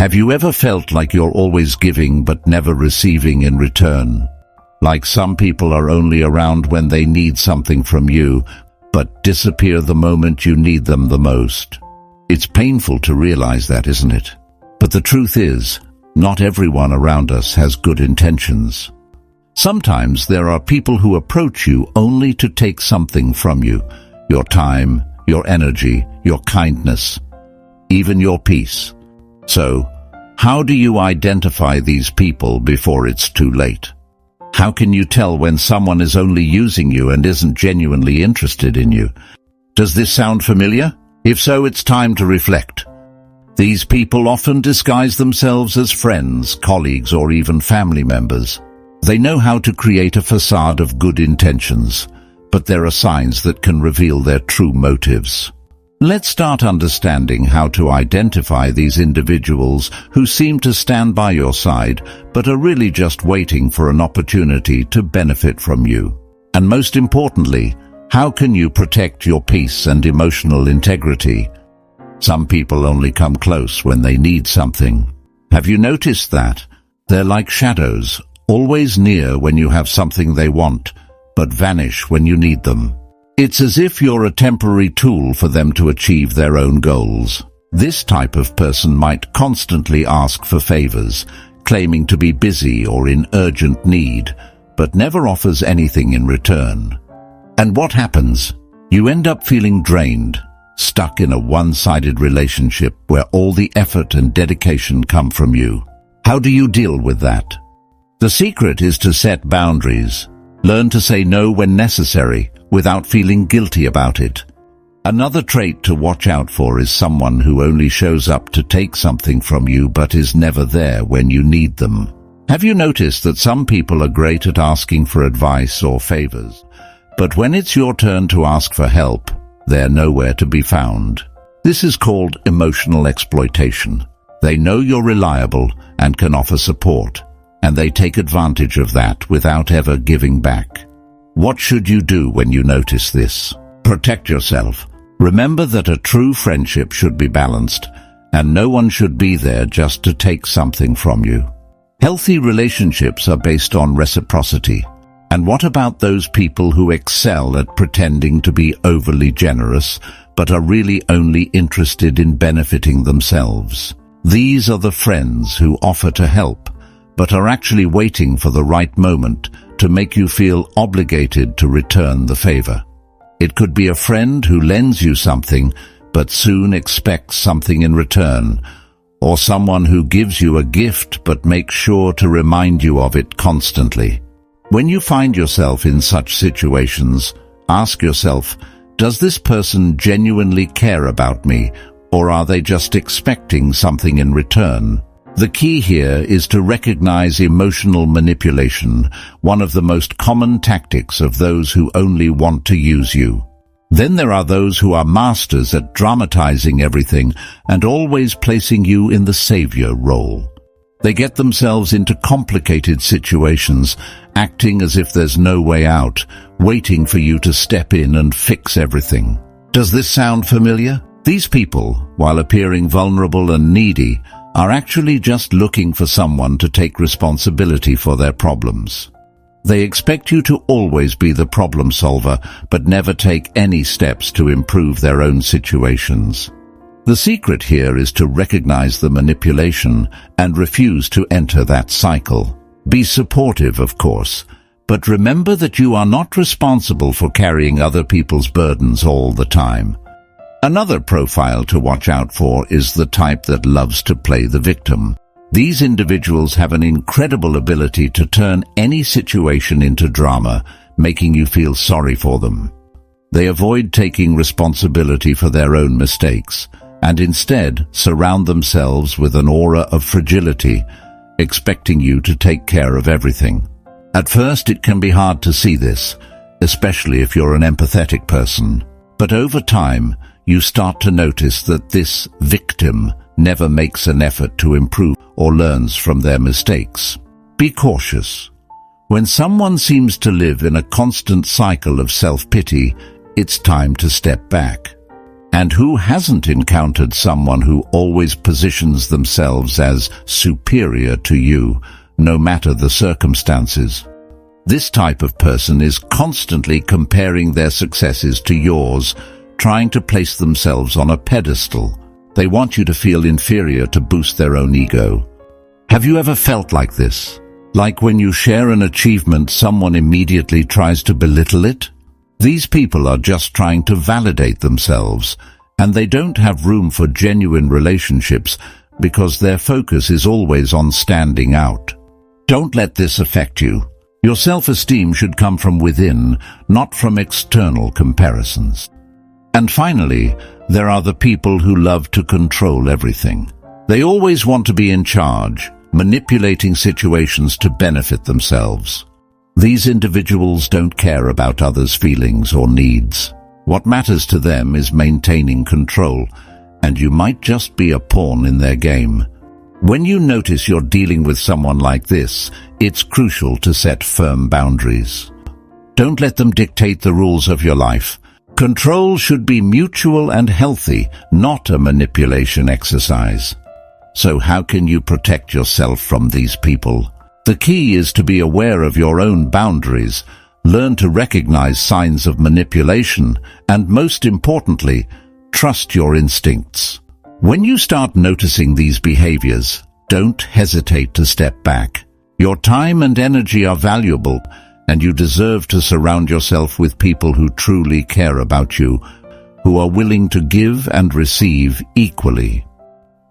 Have you ever felt like you're always giving but never receiving in return? Like some people are only around when they need something from you, but disappear the moment you need them the most. It's painful to realize that, isn't it? But the truth is, not everyone around us has good intentions. Sometimes there are people who approach you only to take something from you, your time, your energy, your kindness, even your peace. So, how do you identify these people before it's too late? How can you tell when someone is only using you and isn't genuinely interested in you? Does this sound familiar? If so, it's time to reflect. These people often disguise themselves as friends, colleagues, or even family members. They know how to create a facade of good intentions, but there are signs that can reveal their true motives. Let's start understanding how to identify these individuals who seem to stand by your side, but are really just waiting for an opportunity to benefit from you. And most importantly, how can you protect your peace and emotional integrity? Some people only come close when they need something. Have you noticed that? They're like shadows, always near when you have something they want, but vanish when you need them. It's as if you're a temporary tool for them to achieve their own goals. This type of person might constantly ask for favors, claiming to be busy or in urgent need, but never offers anything in return. And what happens? You end up feeling drained, stuck in a one-sided relationship where all the effort and dedication come from you. How do you deal with that? The secret is to set boundaries. Learn to say no when necessary, without feeling guilty about it. Another trait to watch out for is someone who only shows up to take something from you but is never there when you need them. Have you noticed that some people are great at asking for advice or favors, but when it's your turn to ask for help, they're nowhere to be found? This is called emotional exploitation. They know you're reliable and can offer support, and they take advantage of that without ever giving back. What should you do when you notice this? Protect yourself. Remember that a true friendship should be balanced, and no one should be there just to take something from you. Healthy relationships are based on reciprocity. And what about those people who excel at pretending to be overly generous, but are really only interested in benefiting themselves? These are the friends who offer to help, but are actually waiting for the right moment to make you feel obligated to return the favor. It could be a friend who lends you something, but soon expects something in return, or someone who gives you a gift but makes sure to remind you of it constantly. When you find yourself in such situations, ask yourself, does this person genuinely care about me, or are they just expecting something in return? The key here is to recognize emotional manipulation, one of the most common tactics of those who only want to use you. Then there are those who are masters at dramatizing everything and always placing you in the savior role. They get themselves into complicated situations, acting as if there's no way out, waiting for you to step in and fix everything. Does this sound familiar? These people, while appearing vulnerable and needy, are actually just looking for someone to take responsibility for their problems. They expect you to always be the problem solver, but never take any steps to improve their own situations. The secret here is to recognize the manipulation and refuse to enter that cycle. Be supportive, of course, but remember that you are not responsible for carrying other people's burdens all the time. Another profile to watch out for is the type that loves to play the victim. These individuals have an incredible ability to turn any situation into drama, making you feel sorry for them. They avoid taking responsibility for their own mistakes, and instead surround themselves with an aura of fragility, expecting you to take care of everything. At first, it can be hard to see this, especially if you're an empathetic person. But over time, you start to notice that this victim never makes an effort to improve or learns from their mistakes. Be cautious. When someone seems to live in a constant cycle of self-pity, it's time to step back. And who hasn't encountered someone who always positions themselves as superior to you, no matter the circumstances? This type of person is constantly comparing their successes to yours, trying to place themselves on a pedestal. They want you to feel inferior to boost their own ego. Have you ever felt like this? Like when you share an achievement, someone immediately tries to belittle it? These people are just trying to validate themselves, and they don't have room for genuine relationships because their focus is always on standing out. Don't let this affect you. Your self-esteem should come from within, not from external comparisons. And finally, there are the people who love to control everything. They always want to be in charge, manipulating situations to benefit themselves. These individuals don't care about others' feelings or needs. What matters to them is maintaining control, and you might just be a pawn in their game. When you notice you're dealing with someone like this, it's crucial to set firm boundaries. Don't let them dictate the rules of your life. Control should be mutual and healthy, not a manipulation exercise. So how can you protect yourself from these people? The key is to be aware of your own boundaries, learn to recognize signs of manipulation, and most importantly, trust your instincts. When you start noticing these behaviors, don't hesitate to step back. Your time and energy are valuable, and you deserve to surround yourself with people who truly care about you, who are willing to give and receive equally.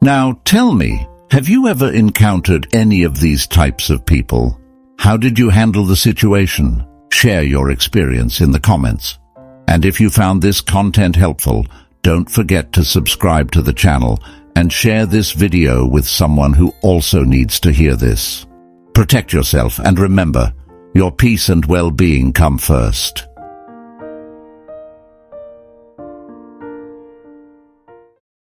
Now, tell me, have you ever encountered any of these types of people? How did you handle the situation? Share your experience in the comments. And if you found this content helpful, don't forget to subscribe to the channel and share this video with someone who also needs to hear this. Protect yourself and remember, your peace and well-being come first.